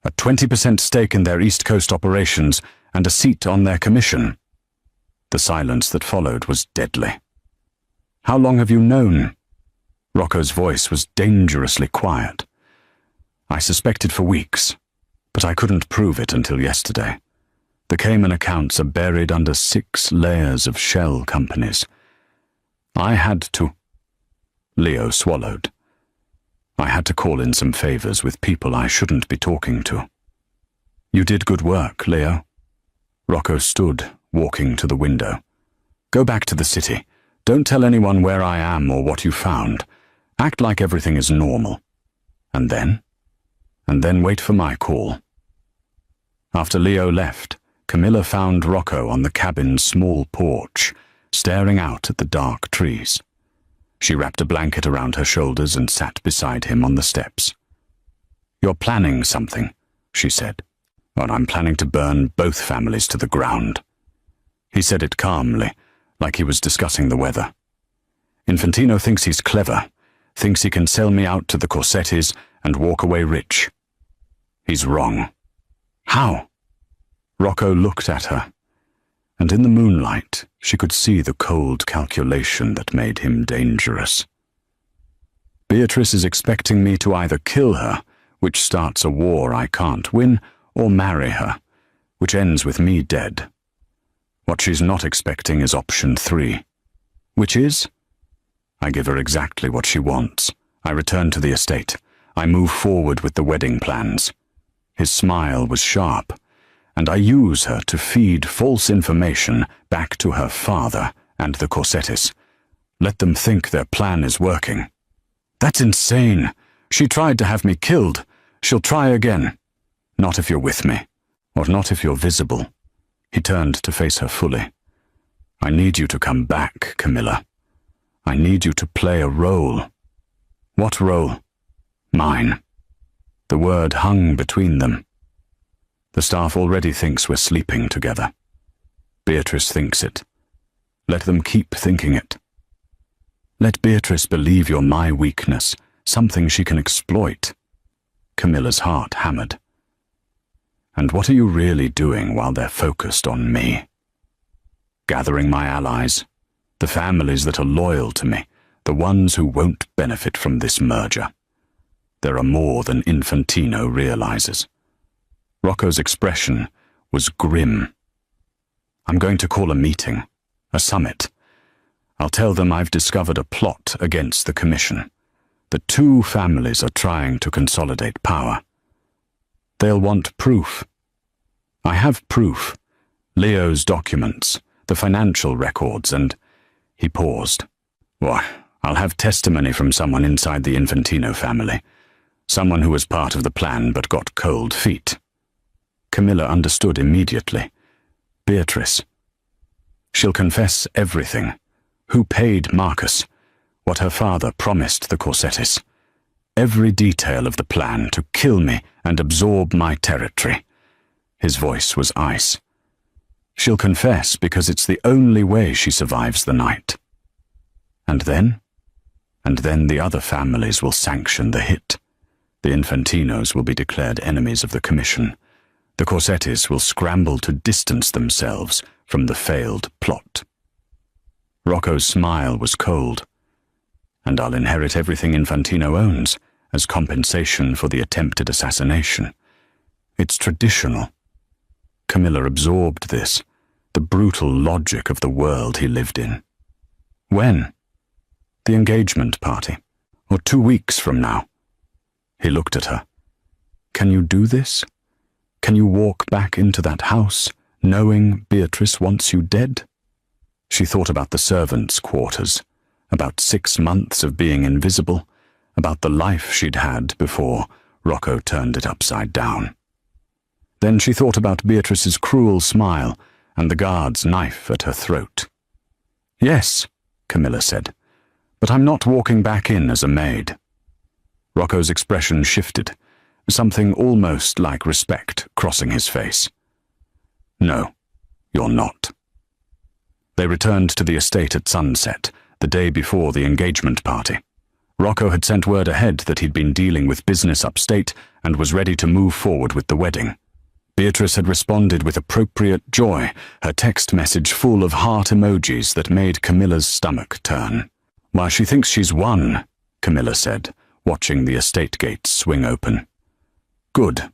A 20% stake in their East Coast operations and a seat on their commission. The silence that followed was deadly. How long have you known? Rocco's voice was dangerously quiet. I suspected for weeks, but I couldn't prove it until yesterday. The Cayman accounts are buried under 6 layers of shell companies. I had to... Leo swallowed. I had to call in some favors with people I shouldn't be talking to. You did good work, Leo. Rocco stood, walking to the window. Go back to the city. Don't tell anyone where I am or what you found. Act like everything is normal. And then wait for my call. After Leo left, Camilla found Rocco on the cabin's small porch, staring out at the dark trees. She wrapped a blanket around her shoulders and sat beside him on the steps. You're planning something, she said. Well, I'm planning to burn both families to the ground. He said it calmly, like he was discussing the weather. Infantino thinks he's clever, thinks he can sell me out to the Corsettis and walk away rich. He's wrong. How? Rocco looked at her, and in the moonlight she could see the cold calculation that made him dangerous. Beatrice is expecting me to either kill her, which starts a war I can't win, or marry her, which ends with me dead. What she's not expecting is option 3, which is? I give her exactly what she wants. I return to the estate. I move forward with the wedding plans. His smile was sharp, and I use her to feed false information back to her father and the Corsettis. Let them think their plan is working. That's insane. She tried to have me killed. She'll try again. Not if you're with me, or not if you're visible. He turned to face her fully. I need you to come back, Camilla. I need you to play a role. What role? Mine. The word hung between them. The staff already thinks we're sleeping together. Beatrice thinks it. Let them keep thinking it. Let Beatrice believe you're my weakness, something she can exploit. Camilla's heart hammered. And what are you really doing while they're focused on me? Gathering my allies, the families that are loyal to me, the ones who won't benefit from this merger. There are more than Infantino realizes. Rocco's expression was grim. I'm going to call a meeting, a summit. I'll tell them I've discovered a plot against the Commission. The two families are trying to consolidate power. They'll want proof. I have proof. Leo's documents, the financial records, and... He paused. Why, I'll have testimony from someone inside the Infantino family. Someone who was part of the plan but got cold feet. Camilla understood immediately. Beatrice. She'll confess everything. Who paid Marcus? What her father promised the Corsettis. Every detail of the plan to kill me and absorb my territory. His voice was ice. She'll confess because it's the only way she survives the night. And then? And then the other families will sanction the hit. The Infantinos will be declared enemies of the Commission. The Corsettis will scramble to distance themselves from the failed plot. Rocco's smile was cold. And I'll inherit everything Infantino owns as compensation for the attempted assassination. It's traditional. Camilla absorbed this, the brutal logic of the world he lived in. When? The engagement party, or 2 weeks from now. He looked at her. Can you do this? Can you walk back into that house, knowing Beatrice wants you dead? She thought about the servants' quarters, about 6 months of being invisible, about the life she'd had before Rocco turned it upside down. Then she thought about Beatrice's cruel smile and the guard's knife at her throat. Yes, Camilla said, but I'm not walking back in as a maid. Rocco's expression shifted, something almost like respect crossing his face. No, you're not. They returned to the estate at sunset, the day before the engagement party. Rocco had sent word ahead that he'd been dealing with business upstate and was ready to move forward with the wedding. Beatrice had responded with appropriate joy, her text message full of heart emojis that made Camilla's stomach turn. Why, she thinks she's won, Camilla said, watching the estate gates swing open. Good.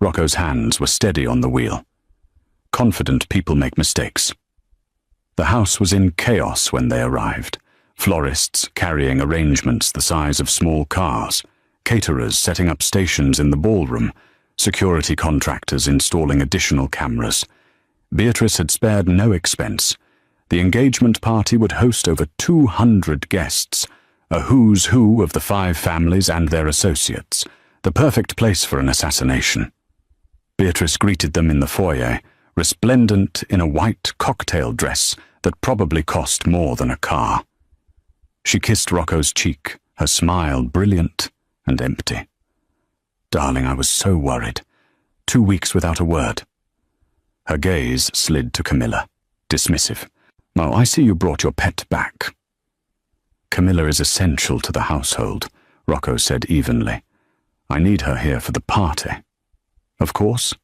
Rocco's hands were steady on the wheel. Confident people make mistakes. The house was in chaos when they arrived. Florists carrying arrangements the size of small cars, caterers setting up stations in the ballroom, security contractors installing additional cameras. Beatrice had spared no expense. The engagement party would host over 200 guests, a who's who of the 5 families and their associates, the perfect place for an assassination. Beatrice greeted them in the foyer, resplendent in a white cocktail dress that probably cost more than a car. She kissed Rocco's cheek, her smile brilliant and empty. Darling, I was so worried. 2 weeks without a word. Her gaze slid to Camilla, dismissive. Oh, I see you brought your pet back. Camilla is essential to the household, Rocco said evenly. I need her here for the party. Of course.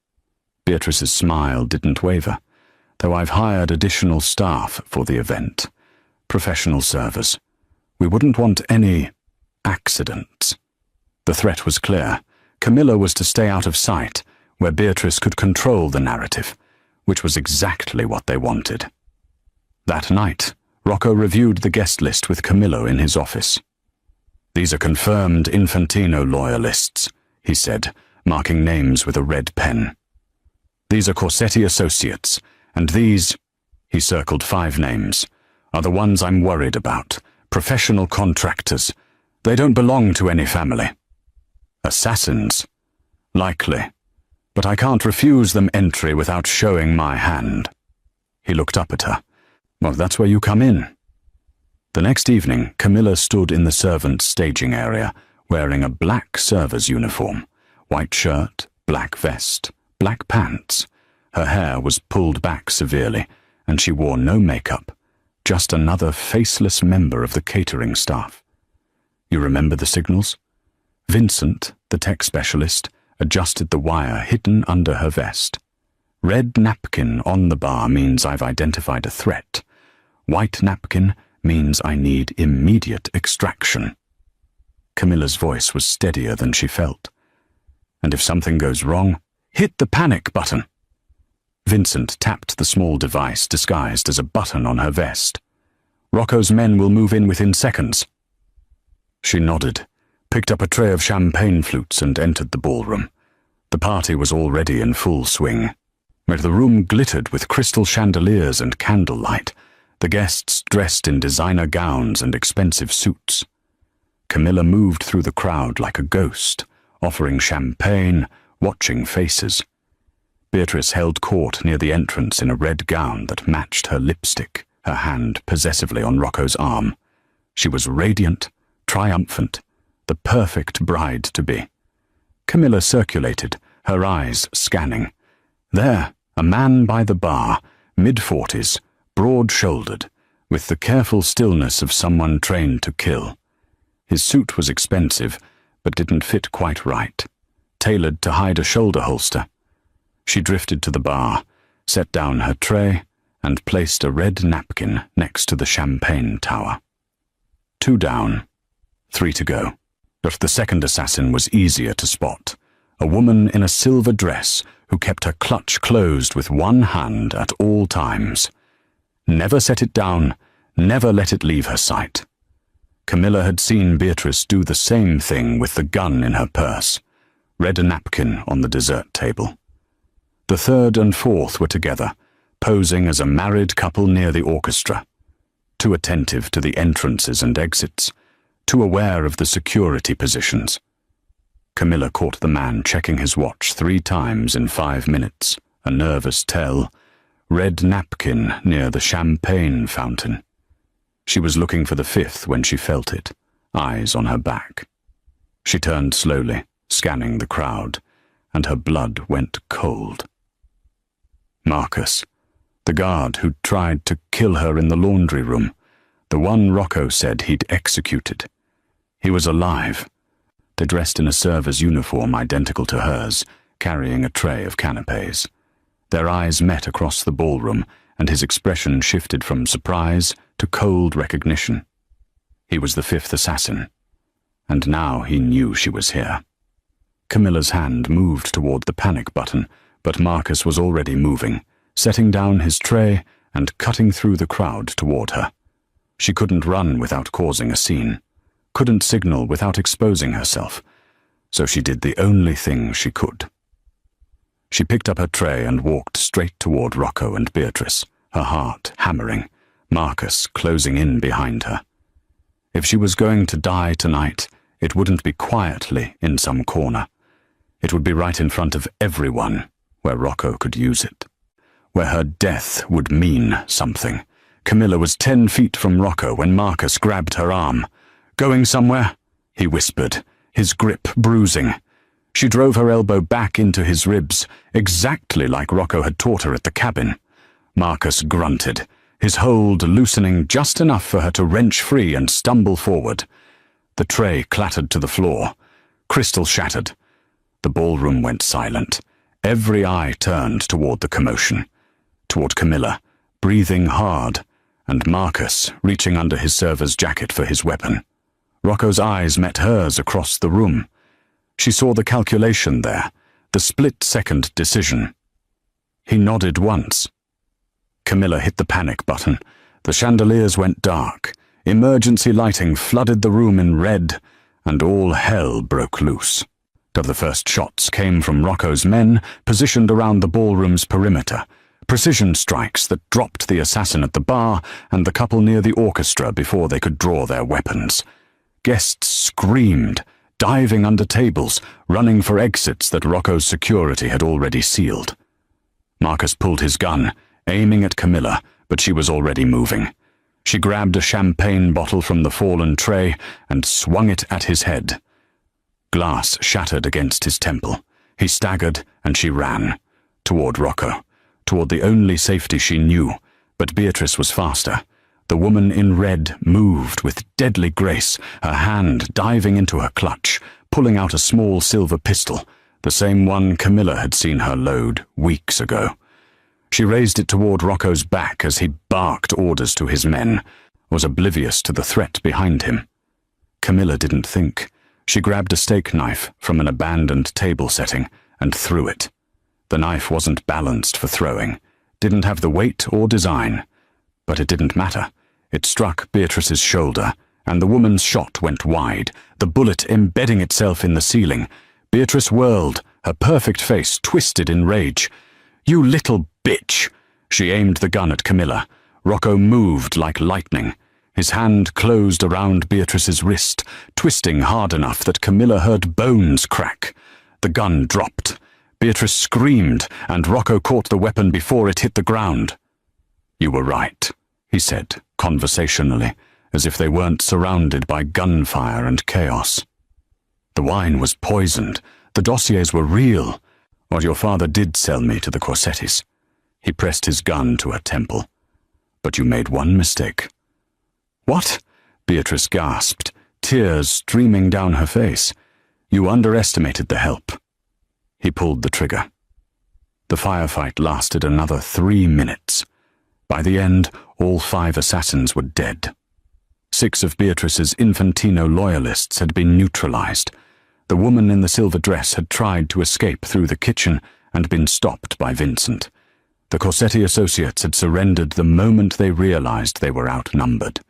Beatrice's smile didn't waver, though I've hired additional staff for the event. Professional servers. We wouldn't want any accidents. The threat was clear. Camilla was to stay out of sight, where Beatrice could control the narrative, which was exactly what they wanted. That night, Rocco reviewed the guest list with Camillo in his office. These are confirmed Infantino loyalists, he said, marking names with a red pen. These are Corsetti associates, and these, he circled 5 names, are the ones I'm worried about. Professional contractors. They don't belong to any family. Assassins? Likely. but I can't refuse them entry without showing my hand." He looked up at her. "Well, that's where you come in." The next evening, Camilla stood in the servants' staging area, wearing a black server's uniform, white shirt, black vest, black pants. Her hair was pulled back severely, and she wore no makeup, just another faceless member of the catering staff. You remember the signals? Vincent, the tech specialist, adjusted the wire hidden under her vest. Red napkin on the bar means I've identified a threat. White napkin means I need immediate extraction. Camilla's voice was steadier than she felt. "And if something goes wrong, hit the panic button." Vincent tapped the small device disguised as a button on her vest. "Rocco's men will move in within seconds." She nodded, picked up a tray of champagne flutes and entered the ballroom. The party was already in full swing. The room glittered with crystal chandeliers and candlelight, the guests dressed in designer gowns and expensive suits. Camilla moved through the crowd like a ghost, offering champagne, watching faces. Beatrice held court near the entrance in a red gown that matched her lipstick, her hand possessively on Rocco's arm. She was radiant, triumphant, the perfect bride-to-be. Camilla circulated, her eyes scanning. There, a man by the bar, mid-40s, broad-shouldered, with the careful stillness of someone trained to kill. His suit was expensive, but didn't fit quite right, tailored to hide a shoulder holster. She drifted to the bar, set down her tray, and placed a red napkin next to the champagne tower. 2 down, 3 to go. But the second assassin was easier to spot, a woman in a silver dress who kept her clutch closed with one hand at all times. Never set it down, never let it leave her sight. Camilla had seen Beatrice do the same thing with the gun in her purse, read a napkin on the dessert table. The third and fourth were together, posing as a married couple near the orchestra, too attentive to the entrances and exits, too aware of the security positions. Camilla caught the man checking his watch 3 times in 5 minutes, a nervous tell, red napkin near the champagne fountain. She was looking for the 5th when she felt it, eyes on her back. She turned slowly, scanning the crowd, and her blood went cold. Marcus, the guard who'd tried to kill her in the laundry room, the one Rocco said he'd executed. He was alive. They dressed in a server's uniform identical to hers, carrying a tray of canapes. Their eyes met across the ballroom, and his expression shifted from surprise to cold recognition. He was the 5th assassin, and now he knew she was here. Camilla's hand moved toward the panic button, but Marcus was already moving, setting down his tray and cutting through the crowd toward her. She couldn't run without causing a scene, couldn't signal without exposing herself, so she did the only thing she could. She picked up her tray and walked straight toward Rocco and Beatrice, her heart hammering, Marcus closing in behind her. If she was going to die tonight, it wouldn't be quietly in some corner. It would be right in front of everyone, where Rocco could use it, where her death would mean something. Camilla was 10 feet from Rocco when Marcus grabbed her arm. "Going somewhere?" he whispered, his grip bruising. She drove her elbow back into his ribs, exactly like Rocco had taught her at the cabin. Marcus grunted, his hold loosening just enough for her to wrench free and stumble forward. The tray clattered to the floor. Crystal shattered. The ballroom went silent. Every eye turned toward the commotion, toward Camilla, breathing hard, and Marcus reaching under his server's jacket for his weapon. Rocco's eyes met hers across the room. She saw the calculation there, the split-second decision. He nodded once. Camilla hit the panic button. The chandeliers went dark. Emergency lighting flooded the room in red, and all hell broke loose. The first shots came from Rocco's men, positioned around the ballroom's perimeter. Precision strikes that dropped the assassin at the bar and the couple near the orchestra before they could draw their weapons. Guests screamed, diving under tables, running for exits that Rocco's security had already sealed. Marcus pulled his gun, aiming at Camilla, but she was already moving. She grabbed a champagne bottle from the fallen tray and swung it at his head. Glass shattered against his temple. He staggered, and she ran. Toward Rocco. Toward the only safety she knew, but Beatrice was faster. The woman in red moved with deadly grace, her hand diving into her clutch, pulling out a small silver pistol, the same one Camilla had seen her load weeks ago. She raised it toward Rocco's back as he barked orders to his men, was oblivious to the threat behind him. Camilla didn't think. She grabbed a steak knife from an abandoned table setting and threw it. The knife wasn't balanced for throwing, didn't have the weight or design. But it didn't matter. It struck Beatrice's shoulder, and the woman's shot went wide, the bullet embedding itself in the ceiling. Beatrice whirled, her perfect face twisted in rage. "You little bitch!" She aimed the gun at Camilla. Rocco moved like lightning. His hand closed around Beatrice's wrist, twisting hard enough that Camilla heard bones crack. The gun dropped. Beatrice screamed, and Rocco caught the weapon before it hit the ground. "You were right," he said, conversationally, as if they weren't surrounded by gunfire and chaos. "The wine was poisoned. The dossiers were real. What your father did sell me to the Corsettis." He pressed his gun to her temple. "But you made one mistake." "What?" Beatrice gasped, tears streaming down her face. "You underestimated the help." He pulled the trigger. The firefight lasted another 3 minutes. By the end, all 5 assassins were dead. 6 of Beatrice's Infantino loyalists had been neutralized. The woman in the silver dress had tried to escape through the kitchen and been stopped by Vincent. The Corsetti associates had surrendered the moment they realized they were outnumbered.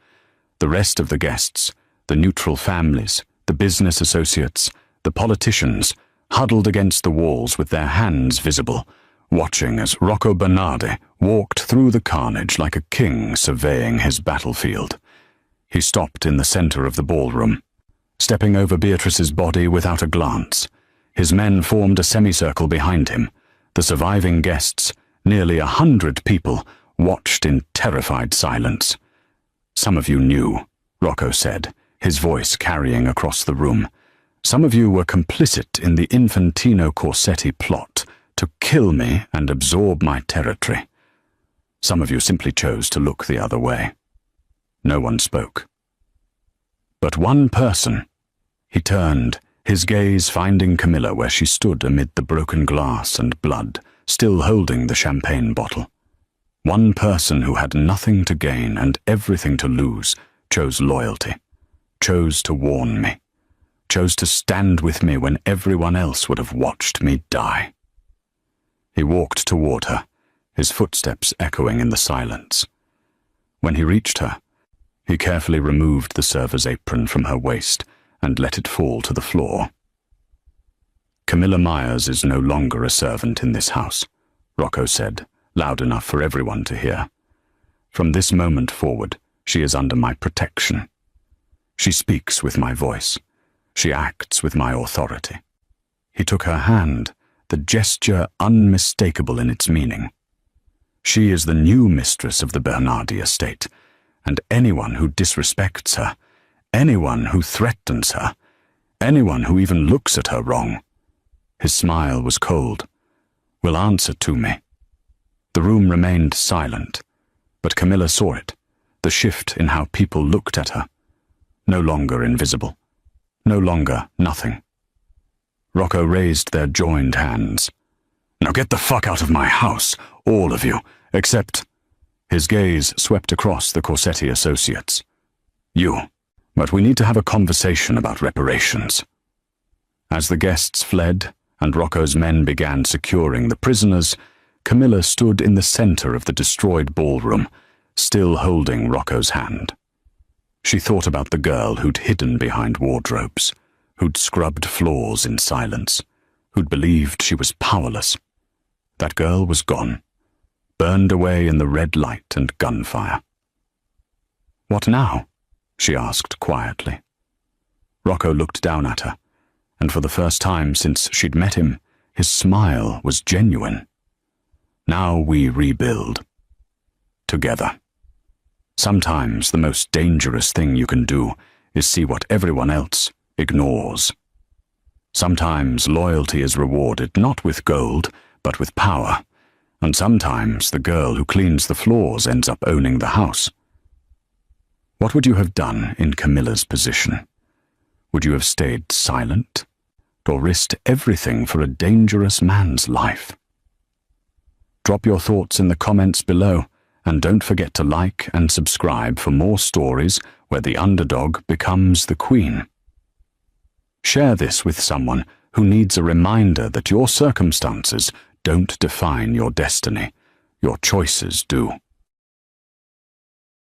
The rest of the guests, the neutral families, the business associates, the politicians, huddled against the walls with their hands visible, watching as Rocco Bernardi walked through the carnage like a king surveying his battlefield. He stopped in the center of the ballroom, stepping over Beatrice's body without a glance. His men formed a semicircle behind him. The surviving guests, nearly 100 people, watched in terrified silence. "Some of you knew," Rocco said, his voice carrying across the room. "Some of you were complicit in the Infantino Corsetti plot to kill me and absorb my territory. Some of you simply chose to look the other way." No one spoke. But one person. He turned, his gaze finding Camilla where she stood amid the broken glass and blood, still holding the champagne bottle. One person who had nothing to gain and everything to lose chose loyalty, chose to warn me, chose to stand with me when everyone else would have watched me die. He walked toward her, his footsteps echoing in the silence. When he reached her, he carefully removed the server's apron from her waist and let it fall to the floor. "Camilla Myers is no longer a servant in this house," Rocco said, loud enough for everyone to hear. "From this moment forward, she is under my protection. She speaks with my voice. She acts with my authority." He took her hand, the gesture unmistakable in its meaning. "She is the new mistress of the Bernardi estate, and anyone who disrespects her, anyone who threatens her, anyone who even looks at her wrong," his smile was cold, "will answer to me." The room remained silent, but Camilla saw it, the shift in how people looked at her. No longer invisible, no longer nothing. Rocco raised their joined hands. "Now get the fuck out of my house, all of you, except..." His gaze swept across the Corsetti associates. "You. But we need to have a conversation about reparations." As the guests fled and Rocco's men began securing the prisoners, Camilla stood in the center of the destroyed ballroom, still holding Rocco's hand. She thought about the girl who'd hidden behind wardrobes, who'd scrubbed floors in silence, who'd believed she was powerless. That girl was gone, burned away in the red light and gunfire. "What now?" she asked quietly. Rocco looked down at her, and for the first time since she'd met him, his smile was genuine. Now we rebuild. Together. Sometimes the most dangerous thing you can do is see what everyone else ignores. Sometimes loyalty is rewarded not with gold, but with power, and sometimes the girl who cleans the floors ends up owning the house. What would you have done in Camilla's position? Would you have stayed silent, or risked everything for a dangerous man's life? Drop your thoughts in the comments below, and don't forget to like and subscribe for more stories where the underdog becomes the queen. Share this with someone who needs a reminder that your circumstances don't define your destiny. Your choices do.